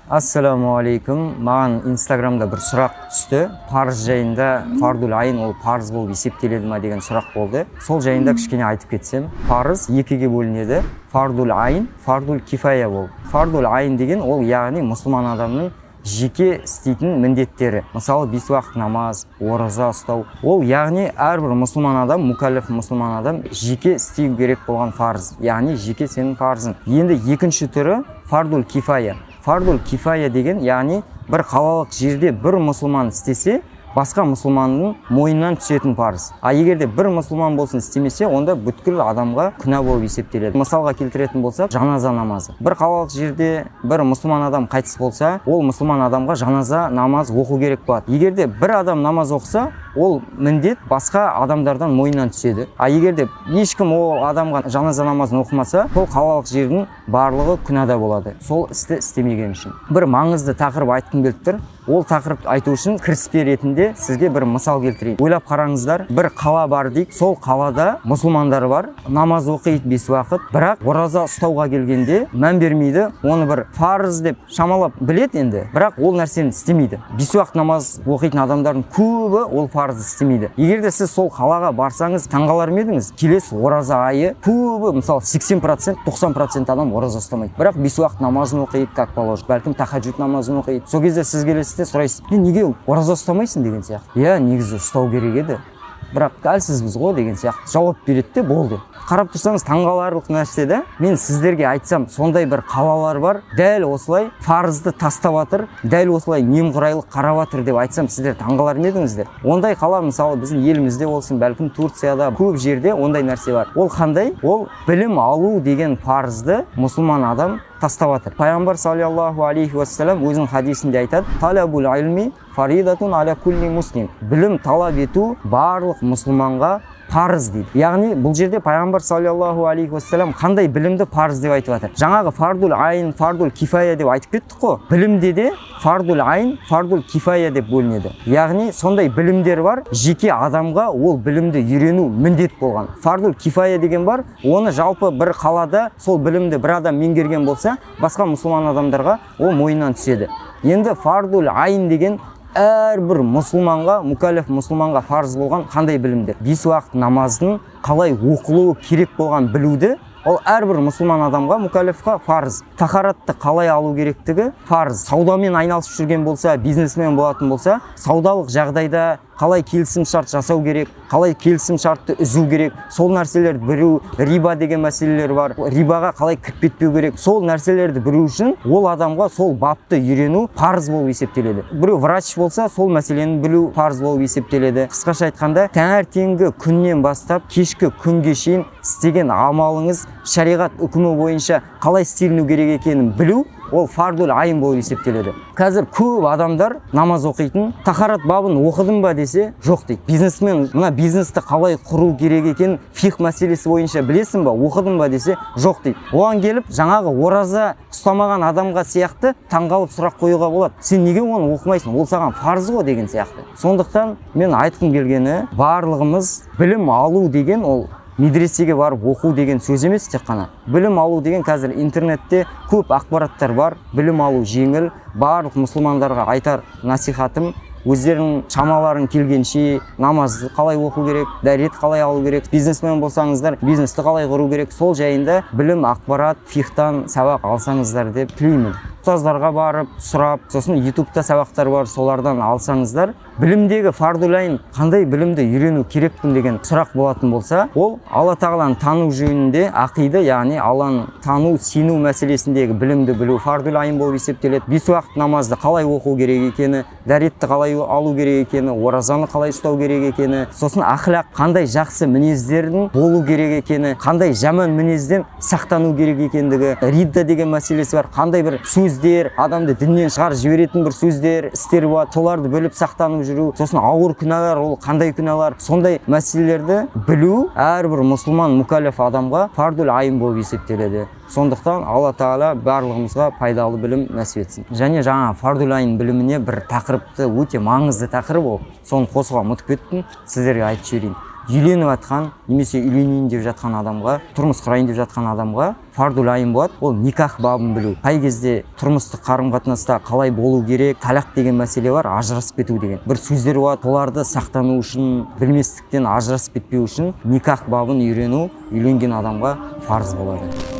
Ассаламу алейкум. Маған Инстаграмда бір сұрақ түсті. Парыз жайында фардул айын ол парыз болып есептеледі ма деген сұрақ болды. Сол жайында кішкене айтып кетсем, парыз екіге бөлінеді. Фардул айын, фардул кифая болып. Фардул айын деген ол яғни мұсылман адамның жеке істейтін міндеттері. Мысалы, 5 уақыт намаз, ораза ұстау. Ол яғни әрбір мұсылман адам, мукаллаф мұсылман адам жеке істеу керек болған парыз. Яғни жеке сенің парызың. Енді екінші түрі фардул кифая. Фардул кифая деген, яғни бір қалалық жерде бір мұсылман істесе, басқа мұсылманның мойнынан түсетін парыз. Егерде бір мұсылман болсын істемесе, онда бүткіл адамға күнә болып есептеледі. Мысалға келтіретін болсақ, жаназа намазы. Бір қалалық жерде бір мұсылман адам қайтыс болса, ол мұсылман адамға жаназа намаз оқу керек болады. Егерде бір адам намаз оқыса, ол міндет басқа адамдардан мойнынан түседі. Егерде ешкім ол адамға жаназа намазын оқымаса, ол қалалық жердің барлығы күнәда болады. Сол істі істемеген үшін. Бір маңызды тақырып айтқым келіп тұр. Ол тақырыпты айту үшін кіріспе ретінде сізге бір мысал келтірейін. Ойлап қараңыздар, бір қала бар дейік. Сол қалада мұсылмандар бар, намаз оқиды 5 уақыт, бірақ ораза ұстауға келгенде мән бермейді. Оны бір парыз деп шамалап біледі енді, бірақ ол нәрсені істемейді. 5 уақыт намаз оқитын адамдардың көбі ол парызды істемейді. Егерде сіз сол қалаға барсаңыз, таңғалар ма едіңіз? Келесі ораза айы көбі, мысалы 80%, 90% адам ораза ұстамайды. Бірақ 5 уақыт намазын оқиды, как положено. Бәлкім тахаджуд намазын оқиды. Сол кезде сіз келесіз, сұрайсыз, неге ораза ұстамайсың деген сияқты. Негізі ұстау керек еді, бірақ әлсізбіз ғой деген сияқты жауап береді де болды. Қарап тұрсаңыз таңғаларлық нәрсе де, мен сіздерге айтсам, сондай бір қалалар бар, дәл осылай парызды тастап жатыр, дәл осылай немқұрайлық қарап жатыр деп айтсам, сіздер таңғалар ма едіңіздер? Ондай қала мысалы біздің елімізде болсын, бәлкім Турцияда, көп жерде ондай нәрсе бар. Ол қандай? Ол білім алу деген парызды мұсылман адам тастап жатыр. Пайғамбар саллаллаху алейхи уассалам өзінің хадисінде айтады: талабул илми фаридатун аля кулли муслим. Білім талап ету барлық мұсылманға парыз дейді. Яғни бұл жерде пайғамбар саллаллаху алейхи уассалам қандай білімді парыз деп айтып жатыр. Жаңағы фардул айын, фардул кифая деп айтып кеттік қой. Білімде де фардул айын, фардул кифая деп бөлінеді. Яғни сондай білімдер бар, жеке адамға ол білімді үйрену міндет болған. Фардул кифая деген бар, оны жалпы бір қалада сол білімді бір адам меңгерген болса, басқа мұсылман адамдарға ол мойнынан түседі. Енді фардул айын деген әрбір мұсылманға, мукаллаф мұсылманға парыз болған қандай білімдер? 5 уақыт намаздың қалай оқылуы керек болған білуді, ол әрбір мұсылман адамға, мукаллафқа парыз. Тахаратты қалай алу керектігі парыз. Саудамен айналысып жүрген болса, бизнесмен болатын болса, саудалық жағдайда қалай келісім шарт жасау керек, қалай келісім шартты үзу керек, сол нәрселерді білу, риба деген мәселелер бар, рибаға қалай кіріп кетпеу керек, сол нәрселерді білу үшін ол адамға сол бапты үйрену парыз болып есептеледі. Біреу врач болса, сол мәселені білу парыз болып есептеледі. Қысқаша айтқанда, таңертеңгі күннен бастап кешкі күнге шейін істеген амалыңыз шариғат үкімі бойынша қалай істеліну керек екенін білу, ол фардул айын болып есептеледі. Қазір көп адамдар намаз оқитын, тахарат бабын оқыдым ба десе, жоқ дейді. Бизнесмен мына бизнесті қалай құру керек екен, фих мәселесі бойынша білесің ба, оқыдым ба десе, жоқ дейді. Оған келіп, жаңағы ораза ұстамаған адамға сияқты таңғалып сұрақ қоюға болады. Сен неге оны оқымайсың? Ол саған парыз ғой деген сияқты. Сондықтан мен айтқым келгені, барлығымыз білім алу деген ол медресеге барып оқу деген сөз емес тек қана. Білім алу деген қазір интернетте көп ақпараттар бар. Білім алу жеңіл. Барлық мұсылмандарға айтар насихатым, өздерінің шамаларын келгенше намазды қалай оқу керек, дәрет қалай алу керек, бизнесмен болсаңыздар, бизнесті қалай құру керек, сол жайында білім, ақпарат, фихтан сабақ алсаңыздар деп тілеймін. Ұстаздарға барып, сұрап, сосын ютубта сабақтар бар, солардан алсаңыздар, білімдегі фардул айын қандай білімді үйрену керекпін деген сұрақ болатын болса, ол Алла тағаланы тану жөнінде ақида, яғни Алланы тану, сену мәселесіндегі білімді білу фардул айын болып есептеледі. 5 уақыт намазды қалай оқу керек екені, дәретті қалай алу керек екені, оразаны қалай ұстау керек екені, сосын ақылақ қандай жақсы мінездердің болу керек екені, қандай жаман мінезден сақтану керек екендігі, ридда деген мәселесі бар, қандай бір сөздер, адамды діннен шығарып жіберетін бір сөздер, істер бар, соларды біліп сақтанып жүру, сосын ауыр күнәлар, ол қандай күнәлар, сондай мәселелерді білу әрбір мұсылман мукаллаф адамға фардул айын болып есептеледі. Сондықтан Алла Тағала барлығымызға пайдалы білім нәсіп етсін. Және жаңа фардул айын біліміне бір тақырыпты, өте маңызды тақырып ол. Соны қосуға ұмытып кеттім, сіздерге айтып жіберейін. үйленіп жатқан немесе үйленейін деп жатқан адамға, тұрмыс құрайын деп жатқан адамға фардул айын болады, ол никах бабын білу. Қай кезде тұрмыстық қарым-қатынаста қалай болу керек, талақ деген мәселе бар, ажырасып кету деген бір сөздер бар. Соларды сақтану үшін, білместіктен ажырасып кетпеу үшін никах бабын үйрену үйленген адамға парыз болады.